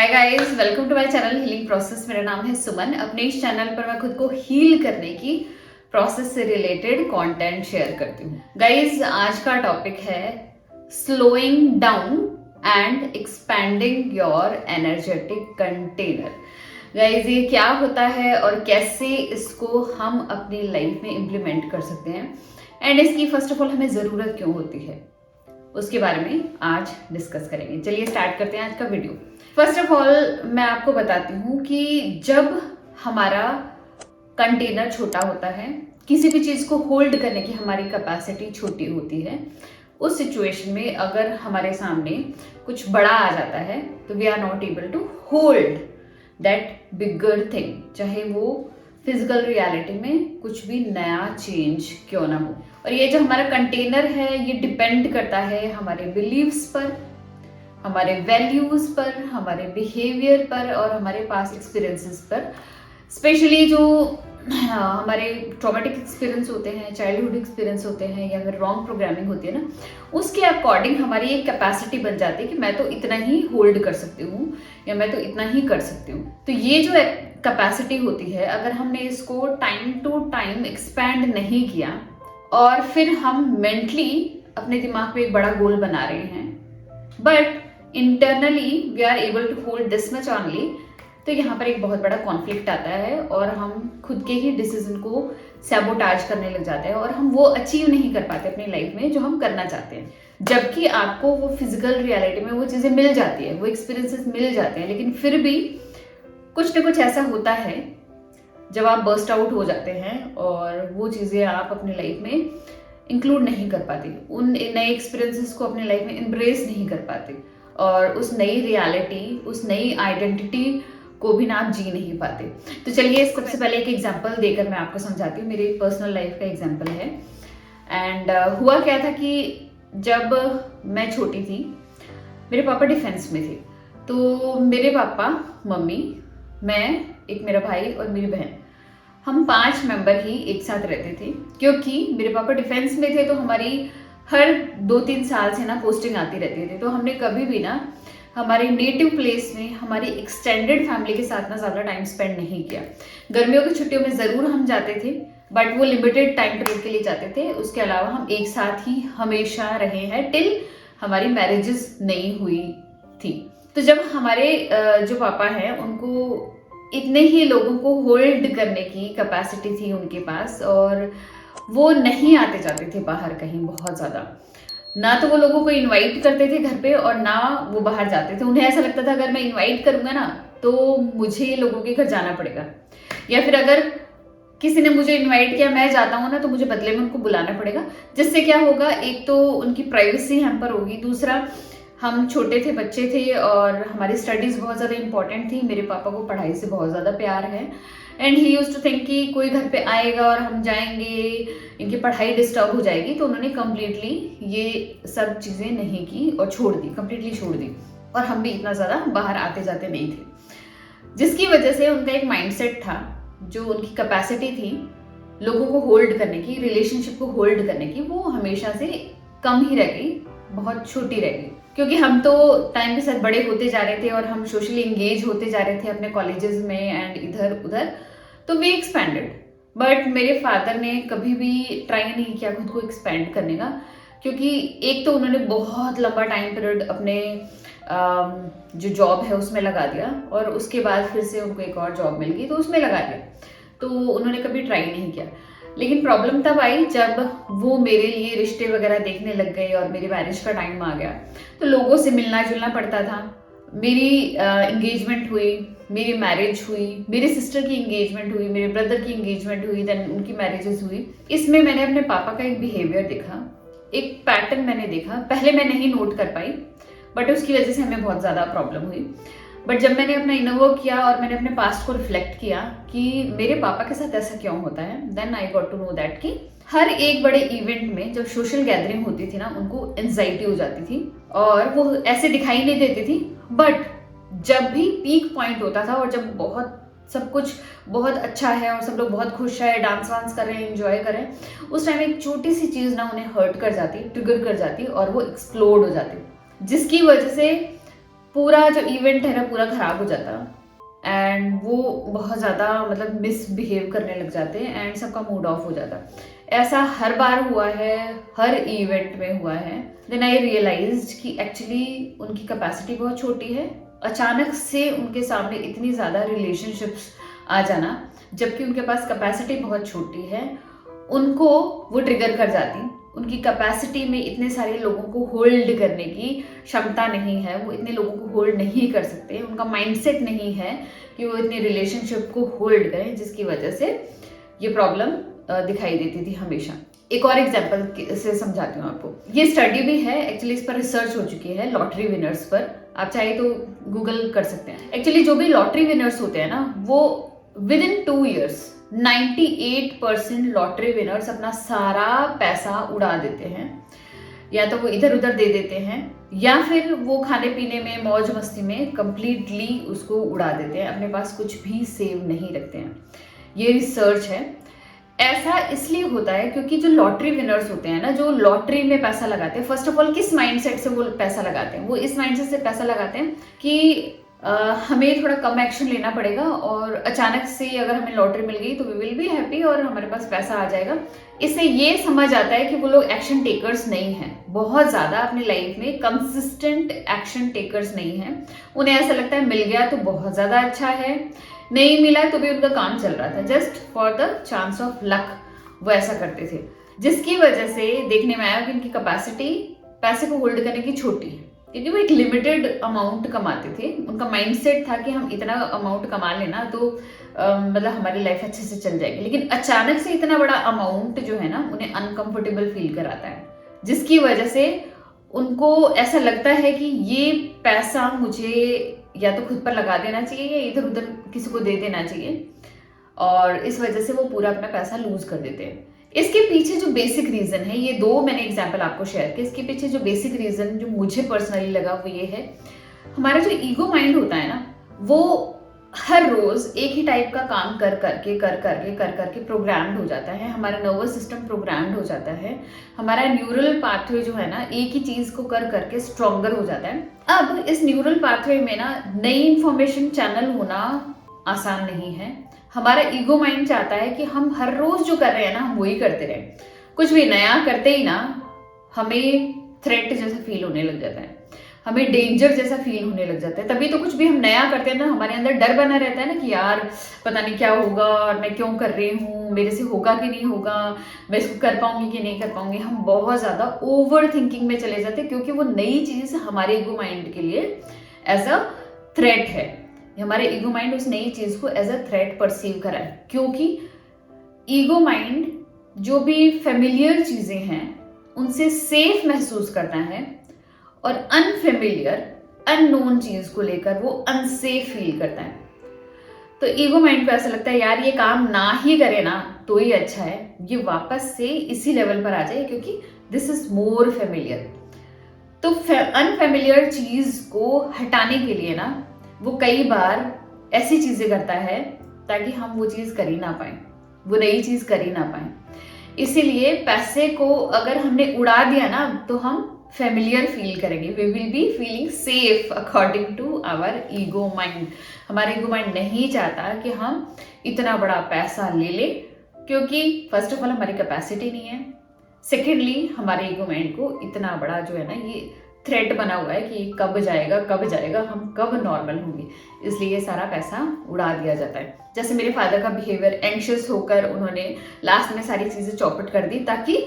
Hi guys, welcome to my channel healing process. मेरा नाम है सुमन। अपने इस चैनल पर मैं खुद को हील करने की प्रोसेस से रिलेटेड कंटेंट शेयर करती हूँ। गाइस, आज का टॉपिक है slowing down and expanding your energetic container. Guys, ये क्या होता है और कैसे इसको हम अपनी लाइफ में इम्प्लीमेंट कर सकते हैं एंड इसकी फर्स्ट ऑफ ऑल हमें ज़रूरत क्यों होती है, उसके बारे में आज डिस्कस करेंगे। चलिए स्टार्ट करते हैं आज का वीडियो। फर्स्ट ऑफ ऑल मैं आपको बताती हूँ कि जब हमारा कंटेनर छोटा होता है, किसी भी चीज़ को होल्ड करने की हमारी कैपेसिटी छोटी होती है, उस सिचुएशन में अगर हमारे सामने कुछ बड़ा आ जाता है तो we are not able to hold that bigger thing, चाहे वो फिजिकल रियलिटी में कुछ भी नया चेंज क्यों ना हो। और ये जो हमारा कंटेनर है, ये डिपेंड करता है हमारे बिलीव्स पर, हमारे वैल्यूज पर, हमारे बिहेवियर पर और हमारे पास्ट एक्सपीरियंसेस पर। स्पेशली जो हमारे ट्रॉमेटिक एक्सपीरियंस होते हैं, चाइल्डहुड एक्सपीरियंस होते हैं या फिर रॉन्ग प्रोग्रामिंग होती है ना, उसके अकॉर्डिंग हमारी एक कैपेसिटी बन जाती है कि मैं तो इतना ही होल्ड कर सकती हूँ या मैं तो इतना ही कर सकती हूँ। तो ये जो कैपेसिटी होती है, अगर हमने इसको टाइम टू टाइम एक्सपैंड नहीं किया और फिर हम मेंटली अपने दिमाग में एक बड़ा गोल बना रहे हैं but internally we are able to hold this much only, तो यहाँ पर एक बहुत बड़ा कॉन्फ्लिक्ट आता है और हम खुद के ही डिसीजन को सैबोटाज करने लग जाते हैं और हम वो अचीव नहीं कर पाते अपनी लाइफ में जो हम करना चाहते हैं। जबकि आपको वो फिजिकल रियलिटी में वो चीज़ें मिल जाती है, वो एक्सपीरियंसेस मिल जाते हैं, लेकिन फिर भी कुछ ना कुछ ऐसा होता है जब आप बर्स्ट आउट हो जाते हैं और वो चीज़ें आप अपनी लाइफ में इंक्लूड नहीं कर पाते, उन नए एक्सपीरियंसेस को अपनी लाइफ में एम्ब्रेस नहीं कर पाते और उस नई रियलिटी, उस नई आइडेंटिटी को भी ना आप जी नहीं पाते। तो चलिए सबसे पहले एक एग्जांपल देकर मैं आपको समझाती हूँ। मेरी पर्सनल लाइफ का एग्जांपल है। एंड हुआ क्या था कि जब मैं छोटी थी, मेरे पापा डिफेंस में थे। तो मेरे पापा, मम्मी, मैं, एक मेरा भाई और मेरी बहन, हम 5 मेंबर ही एक साथ रहते थे। क्योंकि मेरे पापा डिफेंस में थे तो हमारी हर 2-3 साल से ना पोस्टिंग आती रहती थी, तो हमने कभी भी ना हमारे नेटिव प्लेस में हमारी एक्सटेंडेड फैमिली के साथ ना ज़्यादा टाइम स्पेंड नहीं किया। गर्मियों की छुट्टियों में ज़रूर हम जाते थे बट वो लिमिटेड टाइम पीरियड के लिए जाते थे। उसके अलावा हम एक साथ ही हमेशा रहे हैं टिल हमारी मैरिजेस नहीं हुई थी। तो जब हमारे जो पापा हैं उनको इतने ही लोगों को होल्ड करने की कैपेसिटी थी उनके पास और वो नहीं आते जाते थे बाहर कहीं बहुत ज़्यादा, ना तो वो लोगों को इनवाइट करते थे घर पे और ना वो बाहर जाते थे। उन्हें ऐसा लगता था अगर मैं इनवाइट करूँगा ना तो मुझे लोगों के घर जाना पड़ेगा, या फिर अगर किसी ने मुझे इनवाइट किया, मैं जाता हूँ ना, तो मुझे बदले में उनको बुलाना पड़ेगा। जिससे क्या होगा, एक तो उनकी प्राइवेसी हैम्पर होगी, दूसरा हम छोटे थे, बच्चे थे और हमारी स्टडीज़ बहुत ज़्यादा इंपॉर्टेंट थी। मेरे पापा को पढ़ाई से बहुत ज़्यादा प्यार है and he used to think कि कोई घर पे आएगा और हम जाएंगे, इनकी पढ़ाई डिस्टर्ब हो जाएगी। तो उन्होंने कम्प्लीटली ये सब चीज़ें नहीं की और छोड़ दी, कम्प्लीटली छोड़ दी। और हम भी इतना ज़्यादा बाहर आते जाते नहीं थे, जिसकी वजह से उनका एक माइंडसेट था, जो उनकी कैपेसिटी थी लोगों को होल्ड करने की, रिलेशनशिप को होल्ड करने की, वो हमेशा से कम ही रह गई, बहुत छोटी रह गई। क्योंकि हम तो टाइम के साथ बड़े होते जा रहे थे और हम सोशली इंगेज होते जा रहे थे अपने कॉलेजेस में एंड इधर उधर, तो वी एक्सपैंडेड। बट मेरे फादर ने कभी भी ट्राई नहीं किया खुद को एक्सपैंड करने का, क्योंकि एक तो उन्होंने बहुत लंबा टाइम पीरियड अपने जो जॉब है उसमें लगा दिया और उसके बाद फिर से उनको एक और जॉब मिल गई तो उसमें लगा दिया, तो उन्होंने कभी ट्राई नहीं किया। लेकिन प्रॉब्लम तब आई जब वो मेरे लिए रिश्ते वगैरह देखने लग गए और मेरी मैरिज का टाइम आ गया, तो लोगों से मिलना जुलना पड़ता था। मेरी इंगेजमेंट हुई, मेरी मैरिज हुई, मेरी सिस्टर की इंगेजमेंट हुई, मेरे ब्रदर की इंगेजमेंट हुई, देन उनकी मैरिजेस हुई। इसमें मैंने अपने पापा का एक बिहेवियर देखा, एक पैटर्न मैंने देखा। पहले मैं नहीं नोट कर पाई बट उसकी वजह से हमें बहुत ज़्यादा प्रॉब्लम हुई। बट जब मैंने अपना इनर वर्क किया और मैंने अपने पास्ट को रिफ्लेक्ट किया कि मेरे पापा के साथ ऐसा क्यों होता है, then I got to know that कि हर एक बड़े इवेंट में जब सोशल गैदरिंग होती थी ना, उनको एंजाइटी हो जाती थी और वो ऐसे दिखाई नहीं देती थी। बट जब भी पीक पॉइंट होता था और जब बहुत सब कुछ बहुत अच्छा है और सब लोग बहुत खुश है, डांस वांस कर रहे हैं, एंजॉय कर रहे हैं, उस टाइम एक छोटी सी चीज़ ना उन्हें हर्ट कर जाती, ट्रिगर कर जाती और वो एक्सप्लोड हो जाती, जिसकी वजह से पूरा जो इवेंट है ना पूरा खराब हो जाता एंड वो बहुत ज़्यादा मतलब मिसबिहेव करने लग जाते हैं एंड सबका मूड ऑफ हो जाता। ऐसा हर बार हुआ है, हर इवेंट में हुआ है। देन आई रियलाइज्ड कि एक्चुअली उनकी कैपेसिटी बहुत छोटी है। अचानक से उनके सामने इतनी ज़्यादा रिलेशनशिप्स आ जाना जबकि उनके पास कैपेसिटी बहुत छोटी है, उनको वो ट्रिगर कर जाती। उनकी कैपेसिटी में इतने सारे लोगों को होल्ड करने की क्षमता नहीं है, वो इतने लोगों को होल्ड नहीं कर सकते, उनका माइंडसेट नहीं है कि वो इतने रिलेशनशिप को होल्ड करें, जिसकी वजह से ये प्रॉब्लम दिखाई देती थी हमेशा। एक और एग्जांपल से समझाती हूँ आपको। ये स्टडी भी है, एक्चुअली इस पर रिसर्च हो चुकी है लॉटरी विनर्स पर, आप चाहे तो गूगल कर सकते हैं। एक्चुअली जो भी लॉटरी विनर्स होते हैं ना, वो with in 2 years 98% lottery winners अपना सारा पैसा उड़ा देते हैं, या तो वो इधर उधर दे देते हैं या फिर वो खाने पीने में मौज मस्ती में कंप्लीटली उसको उड़ा देते हैं, अपने पास कुछ भी सेव नहीं रखते हैं। ये रिसर्च है। ऐसा इसलिए होता है क्योंकि जो लॉटरी विनर्स होते हैं ना, जो लॉटरी में पैसा लगाते हैं, फर्स्ट ऑफ ऑल किस माइंडसेट से वो पैसा लगाते हैं? वो इस माइंडसेट से पैसा लगाते हैं कि हमें थोड़ा कम एक्शन लेना पड़ेगा और अचानक से अगर हमें लॉटरी मिल गई तो वी विल बी हैप्पी और हमारे पास पैसा आ जाएगा। इससे ये समझ आता है कि वो लोग एक्शन टेकर्स नहीं हैं, बहुत ज़्यादा अपनी लाइफ में कंसिस्टेंट एक्शन टेकर्स नहीं हैं। उन्हें ऐसा लगता है मिल गया तो बहुत ज़्यादा अच्छा है, नहीं मिला तो भी उनका काम चल रहा था, just for the chance of luck वो ऐसा करते थे, जिसकी वजह से देखने में आया कि उनकी कैपेसिटी पैसे को होल्ड करने की छोटी है, क्योंकि वो एक लिमिटेड अमाउंट कमाते थे। उनका माइंडसेट था कि हम इतना अमाउंट कमा लेना तो मतलब हमारी लाइफ अच्छे से चल जाएगी। लेकिन अचानक से इतना बड़ा अमाउंट जो है ना उन्हें अनकंफर्टेबल फील कराता है, जिसकी वजह से उनको ऐसा लगता है कि ये पैसा मुझे या तो खुद पर लगा देना चाहिए या इधर उधर किसी को दे देना चाहिए, और इस वजह से वो पूरा अपना पैसा लूज कर देते हैं। इसके पीछे जो बेसिक रीजन है, ये 2 मैंने एग्जांपल आपको शेयर किए, इसके पीछे जो बेसिक रीजन जो मुझे पर्सनली लगा वो ये है, हमारा जो ईगो माइंड होता है ना, वो हर रोज एक ही टाइप का काम कर करके प्रोग्राम्ड हो जाता है। हमारा नर्वस सिस्टम प्रोग्राम्ड हो जाता है, हमारा न्यूरल पाथवे जो है ना एक ही चीज को कर करके स्ट्रॉन्गर हो जाता है। अब इस न्यूरल पाथवे में ना नई इंफॉर्मेशन चैनल होना आसान नहीं है। हमारा ईगो माइंड चाहता है कि हम हर रोज जो कर रहे हैं ना हम वही करते रहे, कुछ भी नया करते ही ना हमें थ्रेट जैसा फील होने लग जाता है, हमें डेंजर जैसा फील होने लग जाता है। तभी तो कुछ भी हम नया करते हैं ना हमारे अंदर डर बना रहता है ना कि यार पता नहीं क्या होगा और मैं क्यों कर रही हूँ, मेरे से होगा कि नहीं होगा, मैं इसको कर पाऊंगी कि नहीं कर पाऊंगी। हम बहुत ज़्यादा ओवर थिंकिंग में चले जाते हैं क्योंकि वो नई चीज़ हमारे ईगो माइंड के लिए एज अ थ्रेट है। हमारे ईगो माइंड उस नई चीज़ को एज अ थ्रेट परसीव करा है, क्योंकि ईगो माइंड जो भी फेमिलियर चीज़ें हैं उनसे सेफ महसूस करता है और अनफेमिलियर अननोन चीज को लेकर वो अनसेफ फील करता है। तो ईगो माइंड को ऐसा लगता है यार ये काम ना ही करे ना तो ही अच्छा है, ये वापस से इसी लेवल पर आ जाए क्योंकि दिस इज मोर फेमिलियर। तो अनफेमिलियर चीज को हटाने के लिए ना वो कई बार ऐसी चीजें करता है ताकि हम वो चीज कर ही ना पाए, वो नई चीज कर ही ना पाए। इसीलिए पैसे को अगर हमने उड़ा दिया ना तो हम फेमिलियर फील करेंगे, we will be feeling safe according to our ego mind. हमारा ईगो माइंड नहीं चाहता कि हम इतना बड़ा पैसा ले ले, क्योंकि फर्स्ट ऑफ ऑल हमारी कैपेसिटी नहीं है, सेकेंडली हमारे ईगो माइंड को इतना बड़ा जो है ना ये थ्रेट बना हुआ है कि कब जाएगा, हम कब नॉर्मल होंगे, इसलिए ये सारा पैसा उड़ा दिया जाता है। जैसे मेरे फादर का बिहेवियर, एंग्शियस होकर उन्होंने लास्ट में सारी चीज़ें चौपट कर दी ताकि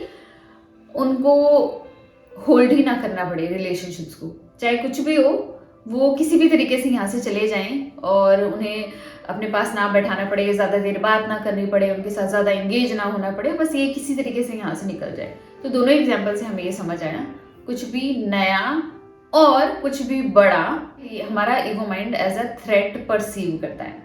उनको होल्ड ही ना करना पड़े रिलेशनशिप्स को, चाहे कुछ भी हो वो किसी भी तरीके से यहाँ से चले जाएं और उन्हें अपने पास ना बैठाना पड़े, ज़्यादा देर बात ना करनी पड़े, उनके साथ ज़्यादा एंगेज ना होना पड़े, बस ये किसी तरीके से यहाँ से निकल जाए। तो दोनों एग्जाम्पल से हमें ये समझ आया, कुछ भी नया और कुछ भी बड़ा हमारा ego mind as a threat perceive करता है।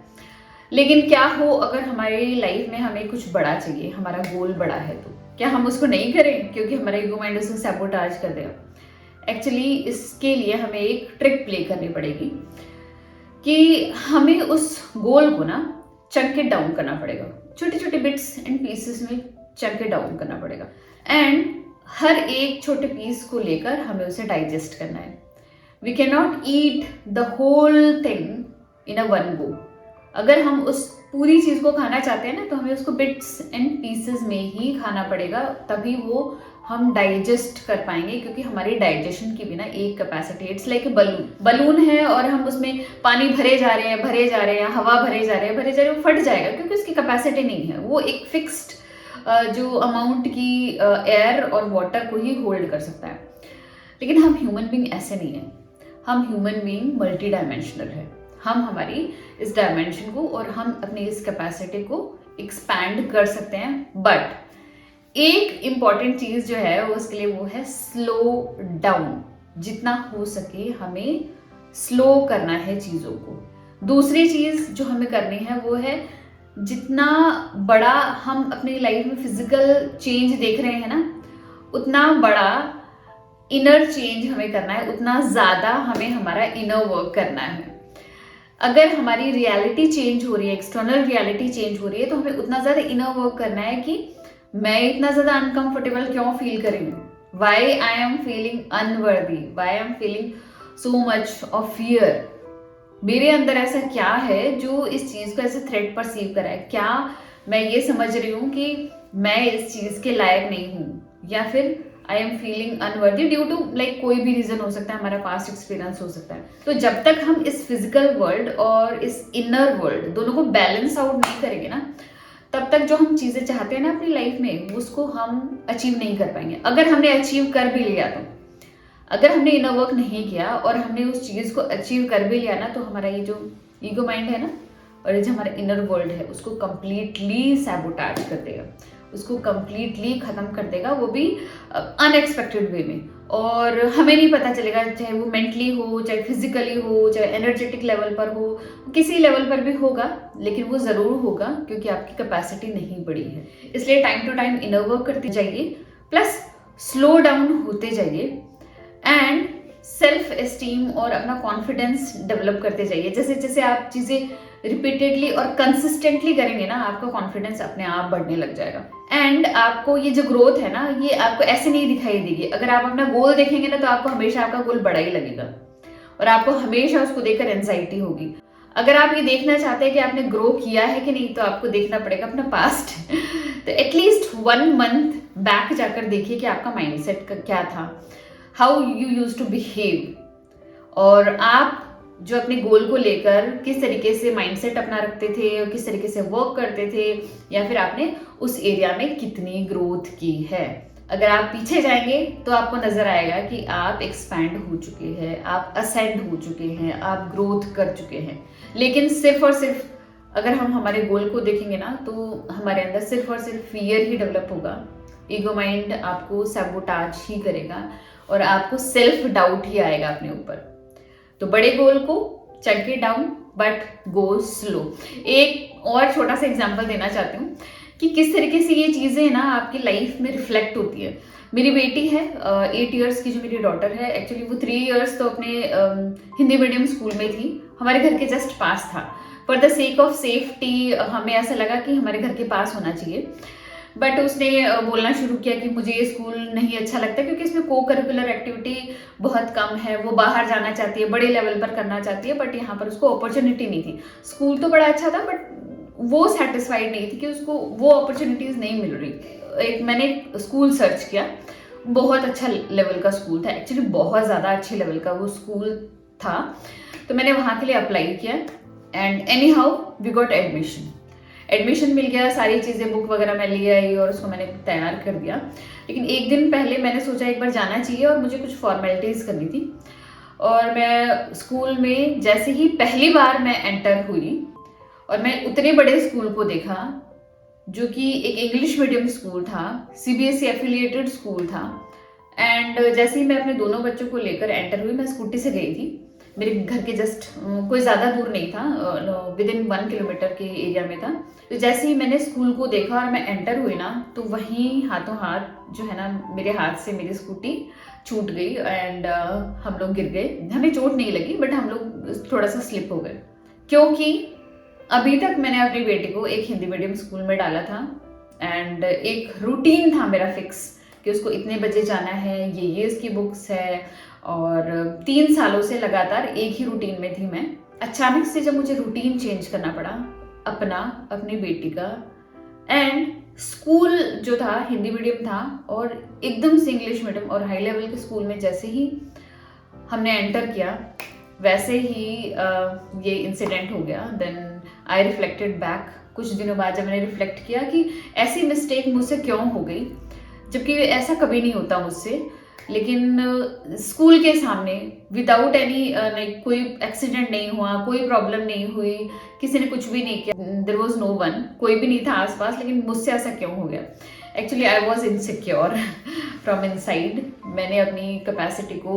लेकिन क्या हो अगर हमारी लाइफ में हमें कुछ बड़ा चाहिए, हमारा गोल बड़ा है, तो क्या हम उसको नहीं करें क्योंकि हमारा ईगो माइंड उसको सैबोटाज कर देगा? एक्चुअली इसके लिए हमें एक ट्रिक प्ले करनी पड़ेगी कि हमें उस गोल को ना चंक इट डाउन करना पड़ेगा, छोटे छोटे बिट्स एंड पीसेस में चंक इट डाउन करना पड़ेगा, एंड हर एक छोटे पीस को लेकर हमें उसे डाइजेस्ट करना है। We can not eat the whole thing in a one go. अगर हम उस पूरी चीज को खाना चाहते हैं ना, तो हमें उसको बिट्स एंड पीसेस में ही खाना पड़ेगा, तभी वो हम डाइजेस्ट कर पाएंगे। क्योंकि हमारी डाइजेशन की भी ना एक कैपेसिटी, इट्स लाइक बलून है और हम उसमें पानी भरे जा रहे हैं, हवा भरे जा रहे हैं, वो फट जाएगा क्योंकि उसकी कैपेसिटी नहीं है। वो एक फिक्स्ड जो अमाउंट की एयर और वाटर को ही होल्ड कर सकता है। लेकिन हम ह्यूमन बीइंग ऐसे नहीं है। हम ह्यूमन बीइंग मल्टी डायमेंशनल है। हम हमारी इस डायमेंशन को और हम अपनी इस कैपेसिटी को एक्सपैंड कर सकते हैं। बट एक इंपॉर्टेंट चीज जो है वो उसके लिए वो है स्लो डाउन। जितना हो सके हमें स्लो करना है चीजों को। दूसरी चीज जो हमें करनी है वो है, जितना बड़ा हम अपनी लाइफ में फिजिकल चेंज देख रहे हैं ना, उतना बड़ा इनर चेंज हमें करना है, उतना ज्यादा हमें हमारा इनर वर्क करना है। अगर हमारी रियलिटी चेंज हो रही है, एक्सटर्नल रियलिटी चेंज हो रही है, तो हमें उतना ज्यादा इनर वर्क करना है कि मैं इतना ज्यादा अनकंफर्टेबल क्यों फील कर रही हूँ, why I am feeling unworthy, why I am feeling so much of fear. मेरे अंदर ऐसा क्या है जो इस चीज को ऐसे थ्रेट परसीव करा है? क्या मैं ये समझ रही हूँ कि मैं इस चीज के लायक नहीं हूँ, या फिर I am feeling unworthy due to like कोई भी रीजन हो सकता है, हमारा पास्ट एक्सपीरियंस हो सकता है। तो जब तक हम इस फिजिकल वर्ल्ड और इस इनर वर्ल्ड दोनों को बैलेंस आउट नहीं करेंगे ना, तब तक जो हम चीजें चाहते हैं ना अपनी लाइफ में, उसको हम अचीव नहीं कर पाएंगे। अगर हमने अचीव कर भी लिया, तो अगर हमने इनर वर्क नहीं किया और हमने उस चीज को अचीव कर भी लिया ना, तो हमारा ये जो ईगो माइंड है ना, और ये जो हमारा इनर वर्ल्ड है, उसको कंप्लीटली सैबोटाज कर देगा, उसको कंप्लीटली खत्म कर देगा, वो भी अनएक्सपेक्टेड वे में। और हमें नहीं पता चलेगा, चाहे वो मेंटली हो, चाहे फिजिकली हो, चाहे एनर्जेटिक लेवल पर हो, किसी लेवल पर भी होगा, लेकिन वो जरूर होगा क्योंकि आपकी कैपेसिटी नहीं बढ़ी है। इसलिए time to time inner work करते जाइए, प्लस स्लो डाउन होते जाइए, एंड सेल्फ एस्टीम और अपना कॉन्फिडेंस डेवलप करते जाइए। जैसे जैसे आप चीजें रिपीटेडली और कंसिस्टेंटली करेंगे ना, आपका कॉन्फिडेंस अपने आप बढ़ने लग जाएगा। एंड आपको ये जो ग्रोथ है ना, ये आपको ऐसे नहीं दिखाई देगी। अगर आप अपना गोल देखेंगे ना, तो आपको हमेशा आपका गोल बड़ा ही लगेगा और आपको हमेशा उसको देखकर एंजाइटी होगी। अगर आप ये देखना चाहते हैं कि आपने ग्रो किया है कि नहीं, तो आपको देखना पड़ेगा अपना पास्ट। तो एटलीस्ट 1 मंथ बैक जाकर देखिए कि आपका माइंडसेट क्या था, how you use to behave, और आप जो अपने गोल को लेकर किस तरीके से माइंडसेट अपना रखते थे और किस तरीके से वर्क करते थे, या फिर आपने उस एरिया में कितनी ग्रोथ की है। अगर आप पीछे जाएंगे तो आपको नजर आएगा कि आप एक्सपैंड हो चुके हैं, आप असेंड हो चुके हैं, आप ग्रोथ कर चुके हैं। लेकिन सिर्फ और सिर्फ अगर हम हमारे गोल को देखेंगे ना, तो हमारे अंदर सिर्फ और सिर्फ फियर ही डेवलप होगा। ईगो माइंड आपको सैबोटाज ही करेगा और आपको सेल्फ डाउट ही आएगा अपने ऊपर। तो बड़े गोल को chunk it down, but go slow. एक और छोटा सा एग्जांपल देना चाहती हूँ कि किस तरीके से ये चीजें ना आपकी लाइफ में रिफ्लेक्ट होती है। मेरी बेटी है 8 इयर्स की, जो मेरी डॉटर है, एक्चुअली वो 3 इयर्स तो अपने हिंदी मीडियम स्कूल में थी, हमारे घर के जस्ट पास था। For the sake of safety हमें ऐसा लगा कि हमारे घर के पास होना चाहिए। बट उसने बोलना शुरू किया कि मुझे ये स्कूल नहीं अच्छा लगता क्योंकि इसमें को करिकुलर एक्टिविटी बहुत कम है, वो बाहर जाना चाहती है, बड़े लेवल पर करना चाहती है, बट यहाँ पर उसको अपॉर्चुनिटी नहीं थी। स्कूल तो बड़ा अच्छा था, बट वो सेटिस्फाइड नहीं थी कि उसको वो अपॉर्चुनिटीज नहीं मिल रही। मैंने एक स्कूल सर्च किया, बहुत अच्छा लेवल का स्कूल था, एक्चुअली बहुत ज़्यादा अच्छे लेवल का वो स्कूल था। तो मैंने वहाँ के लिए अप्लाई किया and anyhow we got admission मिल गया, सारी चीज़ें बुक वगैरह मैं ले आई और उसको मैंने तैयार कर दिया। लेकिन एक दिन पहले मैंने सोचा एक बार जाना चाहिए और मुझे कुछ फॉर्मेलिटीज़ करनी थी। और मैं स्कूल में जैसे ही पहली बार मैं एंटर हुई और मैं उतने बड़े स्कूल को देखा, जो कि एक इंग्लिश मीडियम स्कूल था, CBSE एफिलिएटेड स्कूल था। एंड जैसे ही मैं अपने दोनों बच्चों को लेकर एंटर हुई, मैं स्कूटी से गई थी, मेरे घर के जस्ट कोई ज़्यादा दूर नहीं था, विदिन 1 किलोमीटर के एरिया में था। तो जैसे ही मैंने स्कूल को देखा और मैं एंटर हुई ना, तो वहीं हाथों हाथ जो है ना, मेरे हाथ से मेरी स्कूटी छूट गई एंड हम लोग गिर गए। हमें चोट नहीं लगी, बट हम लोग थोड़ा सा स्लिप हो गए, क्योंकि अभी तक मैंने अपनी बेटी को एक हिंदी मीडियम स्कूल में डाला था एंड एक रूटीन था मेरा फिक्स कि उसको इतने बजे जाना है, ये इसकी बुक्स है, और 3 सालों से लगातार एक ही रूटीन में थी मैं। अचानक से जब मुझे रूटीन चेंज करना पड़ा अपना, अपनी बेटी का, एंड स्कूल जो था हिंदी मीडियम था और एकदम से इंग्लिश मीडियम और हाई लेवल के स्कूल में जैसे ही हमने एंटर किया वैसे ही ये इंसिडेंट हो गया। Then I reflected back. कुछ दिनों बाद जब मैंने रिफ्लेक्ट किया कि ऐसी मिस्टेक मुझसे क्यों हो गई, जबकि ऐसा कभी नहीं होता मुझसे, लेकिन स्कूल के सामने विदाउट एनी कोई एक्सीडेंट नहीं हुआ, कोई प्रॉब्लम नहीं हुई, किसी ने कुछ भी नहीं किया, देयर वाज नो वन, कोई भी नहीं था आसपास, लेकिन मुझसे ऐसा क्यों हो गया। Actually I was insecure from inside. मैंने अपनी कैपेसिटी को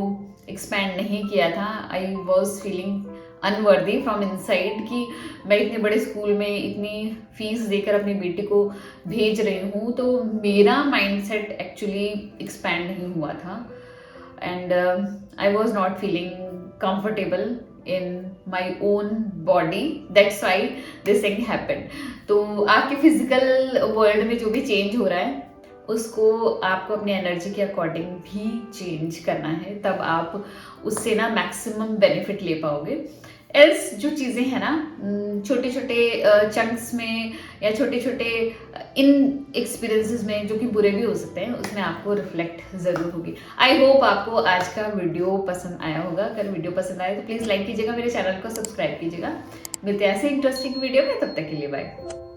एक्सपैंड नहीं किया था। I was feeling unworthy from inside कि मैं इतने बड़े स्कूल में इतनी फीस देकर अपनी बेटी को भेज रही हूँ, तो मेरा माइंडसेट एक्चुअली एक्सपैंड नहीं हुआ था and I was not feeling comfortable in my own body, that's why this thing happened. तो आपके फिजिकल वर्ल्ड में जो भी चेंज हो रहा है उसको आपको अपनी एनर्जी के अकॉर्डिंग भी चेंज करना है, तब आप उससे ना मैक्सिमम बेनिफिट ले पाओगे। एल्स जो चीज़ें हैं ना छोटे छोटे चंक्स में या छोटे छोटे इन एक्सपीरियंसेस में जो कि बुरे भी हो सकते हैं, उसमें आपको रिफ्लेक्ट ज़रूर होगी। आई होप आपको आज का वीडियो पसंद आया होगा। अगर वीडियो पसंद आए तो प्लीज़ लाइक कीजिएगा, मेरे चैनल को सब्सक्राइब कीजिएगा। मिलते हैं ऐसे इंटरेस्टिंग वीडियो में, तब तक के लिए बाय।